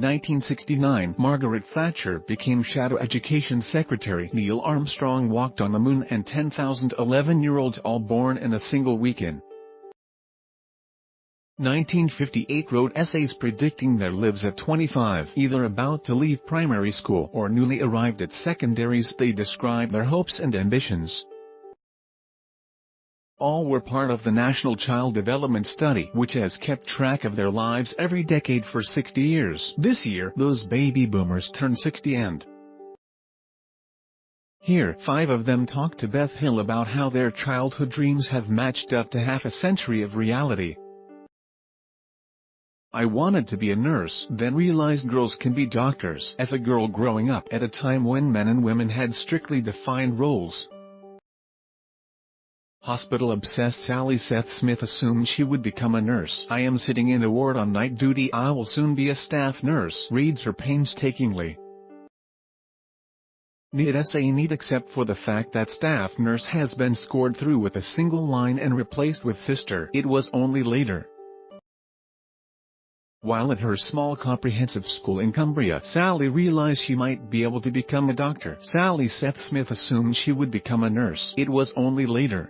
1969, Margaret Thatcher became Shadow Education Secretary. Neil Armstrong walked on the moon, and 10,000 11-year-olds all born in a single weekend. 1958 wrote essays predicting their lives at 25, either about to leave primary school or newly arrived at secondaries. They describe their hopes and ambitions. All were part of the National Child Development Study, which has kept track of their lives every decade for 60 years. This year, those baby boomers turn 60, and here, 5 of them talk to Beth Hill about how their childhood dreams have matched up to half a century of reality. I wanted to be a nurse, then realized girls can be doctors. As a girl growing up at a time when men and women had strictly defined roles, hospital-obsessed Sally Seth Smith assumed she would become a nurse. I am sitting in a ward on night duty. I will soon be a staff nurse, reads her painstakingly. Neat essay, neat except for the fact that staff nurse has been scored through with a single line and replaced with sister. It was only later, while at her small comprehensive school in Cumbria, Sally realized she might be able to become a doctor. Sally Seth Smith assumed she would become a nurse. It was only later,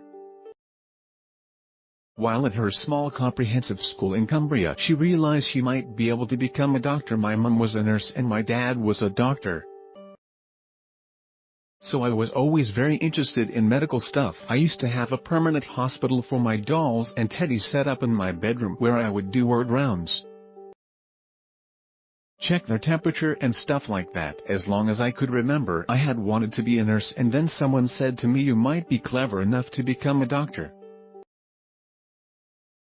while at her small comprehensive school in Cumbria, she realized she might be able to become a doctor. My mom was a nurse and my dad was a doctor, so I was always very interested in medical stuff. I used to have a permanent hospital for my dolls and teddies set up in my bedroom where I would do ward rounds, check their temperature and stuff like that. As long as I could remember, I had wanted to be a nurse, and then someone said to me, "You might be clever enough to become a doctor."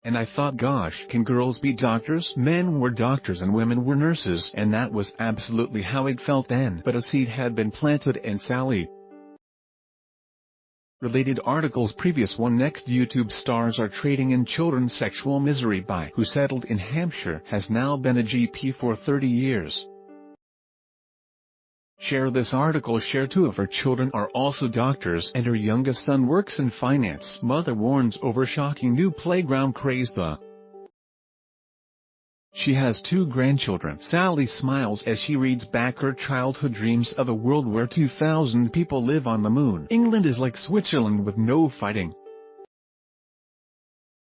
And I thought, gosh, can girls be doctors? Men were doctors and women were nurses, and that was absolutely how it felt then. But a seed had been planted, and Sally. Related articles. Previous one. Next, YouTube stars are trading in children's sexual misery. By who settled in Hampshire, has now been a GP for 30 years. Share this article. Share. 2 of her children are also doctors, and her youngest son works in finance. Mother warns over shocking new playground craze. She has 2 grandchildren. Sally smiles as she reads back her childhood dreams of a world where 2,000 people live on the moon. England is like Switzerland with no fighting.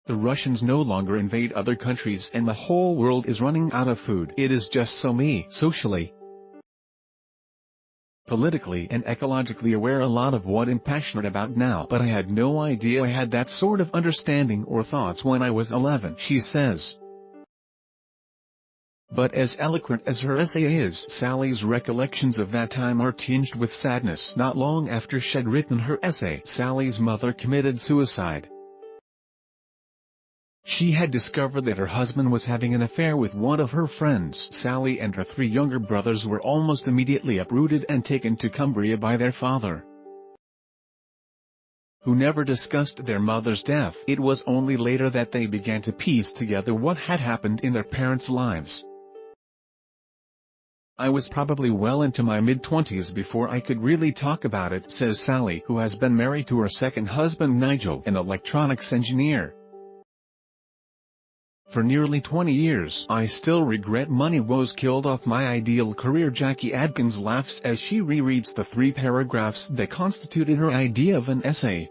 The Russians no longer invade other countries, and the whole world is running out of food. It is just so me. Socially, politically and ecologically aware, a lot of what I'm passionate about now, but I had no idea I had that sort of understanding or thoughts when I was 11, she says. But as eloquent as her essay is, Sally's recollections of that time are tinged with sadness. Not long after she'd written her essay, Sally's mother committed suicide. She had discovered that her husband was having an affair with one of her friends. Sally and her 3 younger brothers were almost immediately uprooted and taken to Cumbria by their father, who never discussed their mother's death. It was only later that they began to piece together what had happened in their parents' lives. I was probably well into my mid-20s before I could really talk about it, says Sally, who has been married to her second husband Nigel, an electronics engineer, for nearly 20 years. I still regret money woes killed off my ideal career. Jackie Adkins laughs as she rereads the 3 paragraphs that constituted her idea of an essay.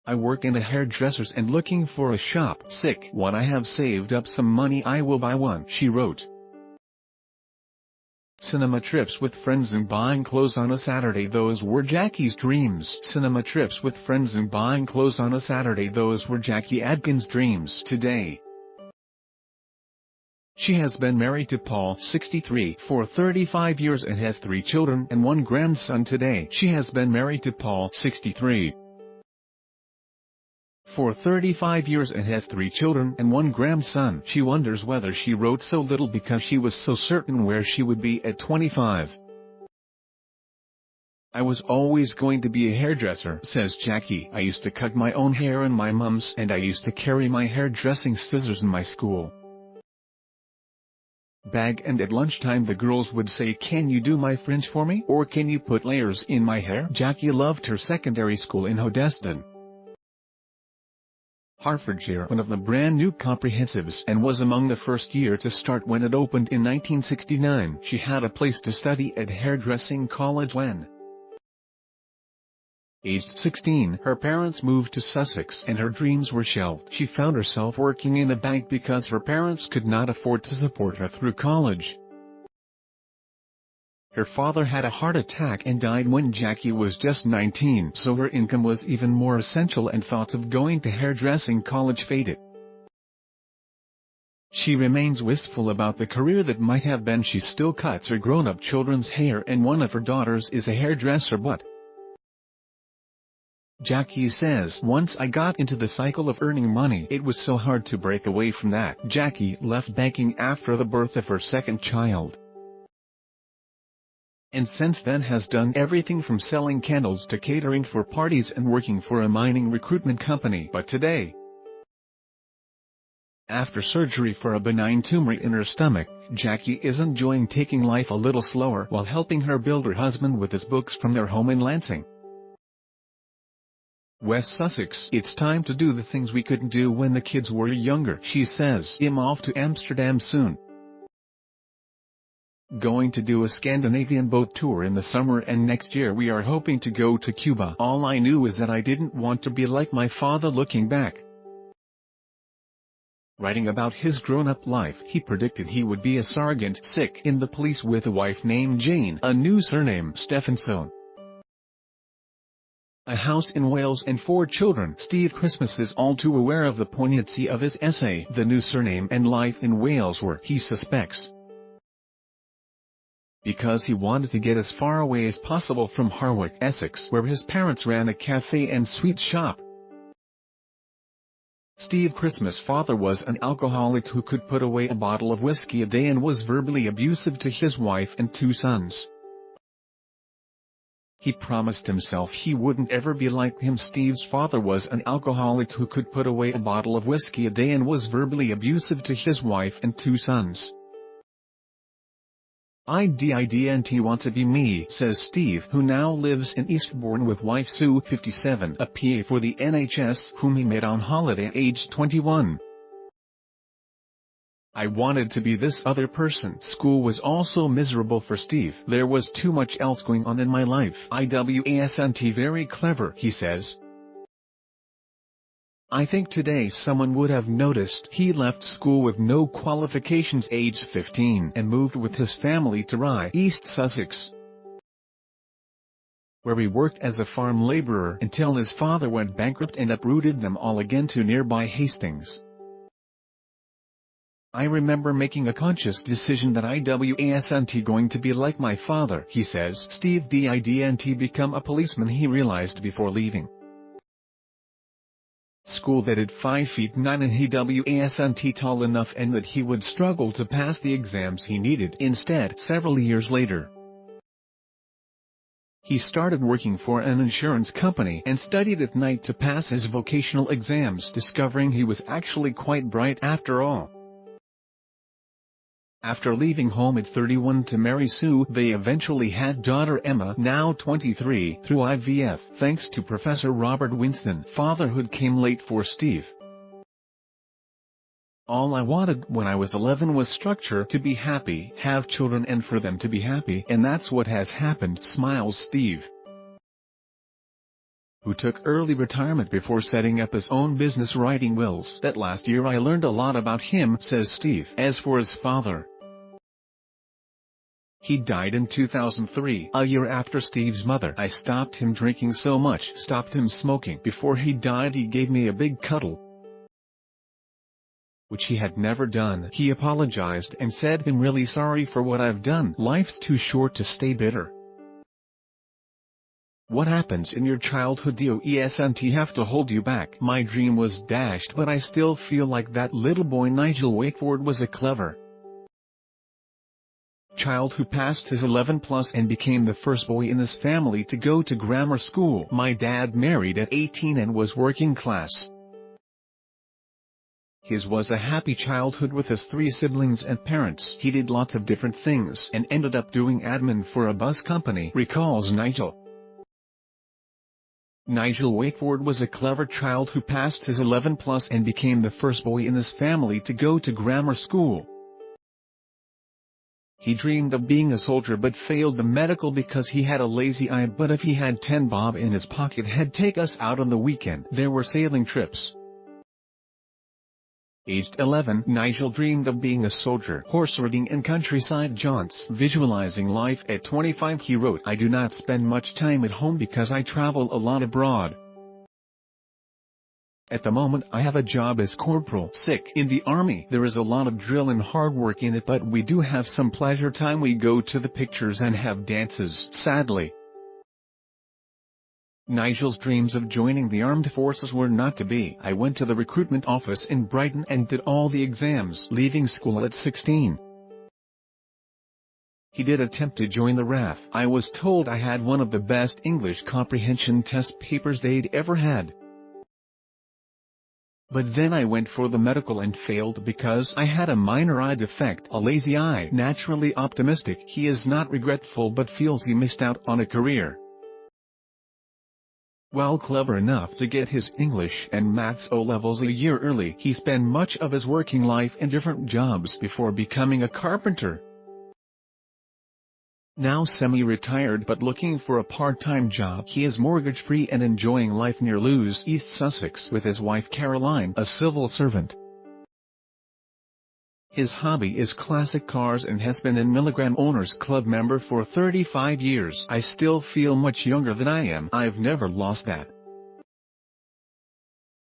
I work in a hairdresser's and looking for a shop. Sick. When I have saved up some money I will buy one, she wrote. Cinema trips with friends and buying clothes on a Saturday, those were Jackie's dreams. Cinema trips with friends and buying clothes on a Saturday, those were Jackie Adkins' dreams. Today, she has been married to Paul, 63, for 35 years and has 3 children and 1 grandson. Today, she has been married to Paul, 63, for 35 years and has 3 children and 1 grandson. She wonders whether she wrote so little because she was so certain where she would be at 25. I was always going to be a hairdresser, says Jackie. I used to cut my own hair in my mom's, and I used to carry my hairdressing scissors in my school bag, and at lunchtime the girls would say, "Can you do my fringe for me? Or can you put layers in my hair?" Jackie loved her secondary school in Hoddesdon. Hertfordshire, one of the brand new comprehensives, and was among the first year to start when it opened in 1969. She had a place to study at hairdressing college when aged 16, her parents moved to Sussex and her dreams were shelved. She found herself working in a bank because her parents could not afford to support her through college. Her father had a heart attack and died when Jackie was just 19, so her income was even more essential and thoughts of going to hairdressing college faded. She remains wistful about the career that might have been. She still cuts her grown-up children's hair and one of her daughters is a hairdresser, but Jackie says, "Once I got into the cycle of earning money, it was so hard to break away from that." Jackie left banking after the birth of her second child, and since then has done everything from selling candles to catering for parties and working for a mining recruitment company. But today, after surgery for a benign tumor in her stomach, Jackie is enjoying taking life a little slower while helping her builder husband with his books from their home in Lansing, West Sussex. "It's time to do the things we couldn't do when the kids were younger," she says. "I'm off to Amsterdam soon. Going to do a Scandinavian boat tour in the summer, and next year we are hoping to go to Cuba. All I knew is that I didn't want to be like my father." Looking back, writing about his grown-up life, he predicted he would be a sergeant sick in the police with a wife named Jane, a new surname, Stephenson, a house in Wales and 4 children. Steve Christmas is all too aware of the poignancy of his essay, The New Surname and Life in Wales, where he suspects, because he wanted to get as far away as possible from Harwich, Essex, where his parents ran a cafe and sweet shop. Steve Christmas' father was an alcoholic who could put away a bottle of whiskey a day and was verbally abusive to his wife and 2 sons. He promised himself he wouldn't ever be like him. Steve's father was an alcoholic who could put away a bottle of whiskey a day and was verbally abusive to his wife and 2 sons. "I didn't want to be me," says Steve, who now lives in Eastbourne with wife Sue, 57, a PA for the NHS, whom he met on holiday aged 21. "I wanted to be this other person." School was also miserable for Steve. "There was too much else going on in my life." Wasn't very clever, he says. "I think today someone would have noticed." He left school with no qualifications aged 15 and moved with his family to Rye, East Sussex, where he worked as a farm labourer until his father went bankrupt and uprooted them all again to nearby Hastings. "I remember making a conscious decision that I wasn't going to be like my father," he says. Steve didn't become a policeman, he realized before leaving school that at 5'9" and he wasn't tall enough and that he would struggle to pass the exams he needed. Instead, several years later, he started working for an insurance company and studied at night to pass his vocational exams, discovering he was actually quite bright after all. After leaving home at 31 to marry Sue, they eventually had daughter Emma, now 23, through IVF. Thanks to Professor Robert Winston, fatherhood came late for Steve. "All I wanted when I was 11 was structure, to be happy, have children and for them to be happy, and that's what has happened," smiles Steve, who took early retirement before setting up his own business writing wills. "That last year I learned a lot about him," says Steve. As for his father, he died in 2003, a year after Steve's mother. "I stopped him drinking so much, stopped him smoking. Before he died he gave me a big cuddle, which he had never done." He apologized and said, "I'm really sorry for what I've done. Life's too short to stay bitter." What happens in your childhood doesn't have to hold you back. "My dream was dashed, but I still feel like that little boy Nigel Wakeford was a clever child who passed his 11+ and became the first boy in his family to go to grammar school. My dad married at 18 and was working class. His was a happy childhood with his 3 siblings and parents. He did lots of different things and ended up doing admin for a bus company," recalls Nigel. Nigel Wakeford was a clever child who passed his 11 plus and became the first boy in his family to go to grammar school. He dreamed of being a soldier but failed the medical because he had a lazy eye. But if he had 10 bob in his pocket, he'd take us out on the weekend. There were sailing trips. Aged 11, Nigel dreamed of being a soldier, horse riding and countryside jaunts. Visualizing life at 25, he wrote, "I do not spend much time at home because I travel a lot abroad. At the moment I have a job as corporal in the army. There is a lot of drill and hard work in it, but we do have some pleasure time. We go to the pictures and have dances." Sadly, Nigel's dreams of joining the armed forces were not to be. "I went to the recruitment office in Brighton and did all the exams, leaving school at 16. He did attempt to join the RAF. I was told I had one of the best English comprehension test papers they'd ever had. But then I went for the medical and failed because I had a minor eye defect, a lazy eye." Naturally optimistic, he is not regretful but feels he missed out on a career. While clever enough to get his English and Maths O-levels a year early, he spent much of his working life in different jobs before becoming a carpenter. Now semi-retired but looking for a part-time job, he is mortgage-free and enjoying life near Lewes, East Sussex, with his wife Caroline, a civil servant. His hobby is classic cars and has been a Milligram Owners Club member for 35 years. "I still feel much younger than I am. I've never lost that.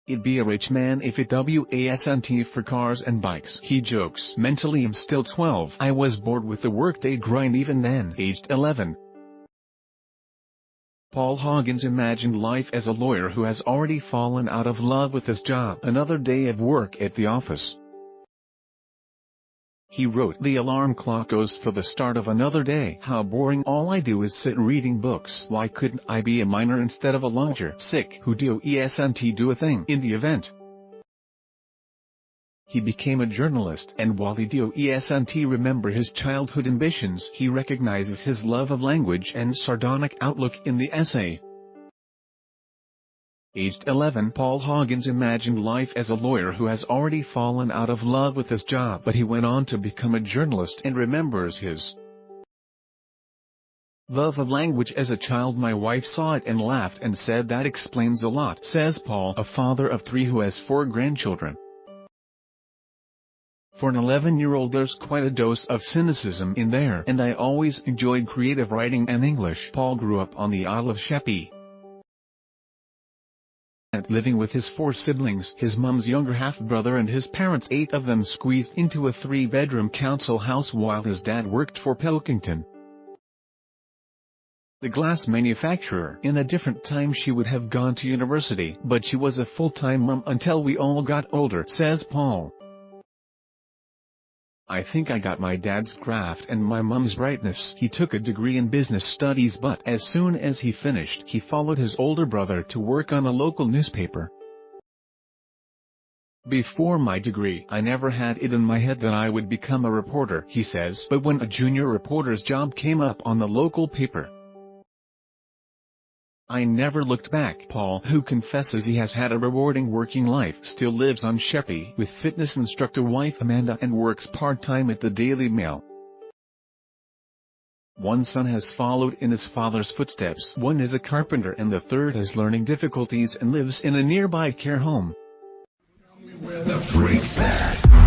I'd be a rich man if it wasn't for cars and bikes," he jokes. "Mentally I'm still 12. I was bored with the workday grind even then." Aged 11. Paul Hoggins imagined life as a lawyer who has already fallen out of love with his job. Another day of work at the office. He wrote, "The alarm clock goes for the start of another day. How boring. All I do is sit reading books. Why couldn't I be a miner instead of a lodger? Who doesn't do a thing?" In the event, he became a journalist, and while he doesn't remember his childhood ambitions, he recognizes his love of language and sardonic outlook in the essay. Aged 11, Paul Hoggins imagined life as a lawyer who has already fallen out of love with his job, but he went on to become a journalist and remembers his love of language as a child. "My wife saw it and laughed and said that explains a lot," says Paul, a father of 3 who has 4 grandchildren. For an 11-year-old there's quite a dose of cynicism in there, and I always enjoyed creative writing and English. Paul grew up on the Isle of Sheppey, living with his 4 siblings, his mum's younger half-brother and his parents, 8 of them squeezed into a 3-bedroom council house while his dad worked for Pilkington, the glass manufacturer. In a different time she would have gone to university, but she was a full-time mum until we all got older, says Paul. "I think I got my dad's graft and my mum's brightness." He took a degree in business studies, but as soon as he finished, he followed his older brother to work on a local newspaper. "Before my degree, I never had it in my head that I would become a reporter," he says, "but when a junior reporter's job came up on the local paper, I never looked back." Paul, who confesses he has had a rewarding working life, still lives on Sheppey with fitness instructor wife Amanda and works part-time at the Daily Mail. 1 son has followed in his father's footsteps. 1 is a carpenter and the 3rd has learning difficulties and lives in a nearby care home. Where the freak's at?